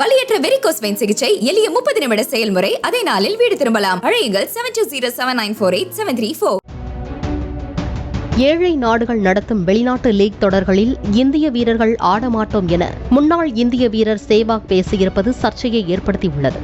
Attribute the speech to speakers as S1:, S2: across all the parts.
S1: வலியற்ற varicose vein சிகிச்சை எளிய 30 நிமிட செயல்முறை. அதே நாளில் வீடு திரும்பலாம். அழையுங்கள் 7207948734.
S2: ஏழை நாடுகள் நடத்தும் வெளிநாட்டு லீக் தொடர்களில் இந்திய வீரர்கள் ஆடமாட்டோம் என முன்னாள் இந்திய வீரர் சேவாக் பேசியிருப்பது சர்ச்சையை ஏற்படுத்தியுள்ளது.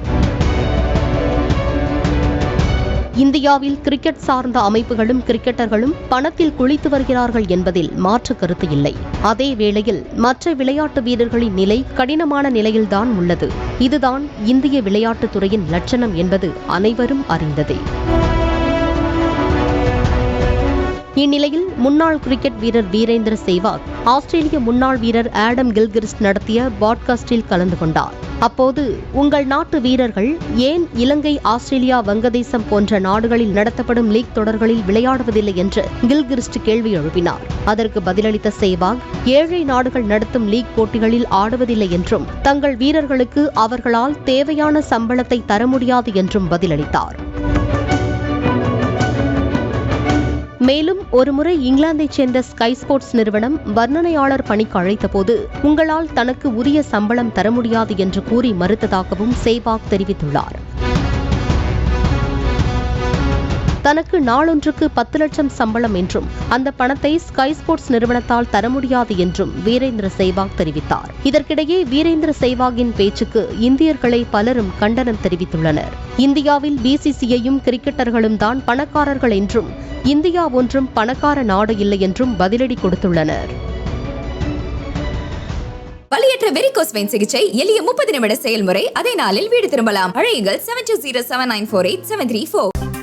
S2: இந்தியாவில் கிரிக்கெட் சார்ந்த அமைப்புகளும் கிரிக்கெட்டர்களும் பணத்தில் குளித்து வருகிறார்கள் என்பதில் மாற்று கருத்து இல்லை. அதே வேளையில் மற்ற விளையாட்டு வீரர்களின் நிலை கடினமான நிலையில்தான் உள்ளது. இதுதான் இந்திய விளையாட்டுத் துறையின் லட்சணம் என்பது அனைவரும் அறிந்ததே. இந்நிலையில் முன்னாள் கிரிக்கெட் வீரர் வீரேந்திர சேவாக் ஆஸ்திரேலிய முன்னாள் வீரர் ஆடம் கில்கிறிஸ்ட் நடத்திய பாட்காஸ்டில் கலந்து கொண்டார். அப்போது உங்கள் நாட்டு வீரர்கள் ஏன் இலங்கை, ஆஸ்திரேலியா, வங்கதேசம் போன்ற நாடுகளில் நடத்தப்படும் லீக் தொடர்களில் விளையாடுவதில்லை என்று கில்கிறிஸ்ட் கேள்வி எழுப்பினார். அதற்கு பதிலளித்த சேவாக், ஏழை நாடுகள் நடத்தும் லீக் போட்டிகளில் ஆடுவதில்லை என்றும் தங்கள் வீரர்களுக்கு அவர்களால் தேவையான சம்பளத்தை தர முடியாது என்றும் பதிலளித்தார். மேலும் ஒருமுறை இங்கிலாந்தைச் சேர்ந்த ஸ்கை ஸ்போர்ட்ஸ் நிறுவனம் வர்ணனையாளர் பணிக்கு அழைத்தபோது உங்களால் தனக்கு உரிய சம்பளம் தர முடியாது என்று கூறி மறுத்ததாகவும் சேவாக் தெரிவித்துள்ளார். தனக்கு நாளொன்றுக்கு 10 லட்சம் சம்பளம் என்றும் அந்த பணத்தை ஸ்கை ஸ்போர்ட்ஸ் நிறுவனத்தால் தர முடியாது என்றும் வீரேந்திர சேவாக் தெரிவித்தார். இதற்கிடையே வீரேந்திர சேவாகின் பேச்சுக்கு இந்தியர்களை பலரும் கண்டனம் தெரிவித்துள்ளனர். இந்தியாவில் பிசிசிஐயும் கிரிக்கெட்டர்களும் தான் பணக்காரர்கள் என்றும் இந்தியா ஒன்றும் பணக்கார நாடு இல்லை என்றும் பதிலடி கொடுத்துள்ளனர்.
S1: வலியற்ற வெரிகோஸ் வெயின் சிகிச்சை எளிய 30 நிமிட செயல்முறை. அதே நாளில் வீடு திரும்பலாம். அழையுங்கள் 7207948734.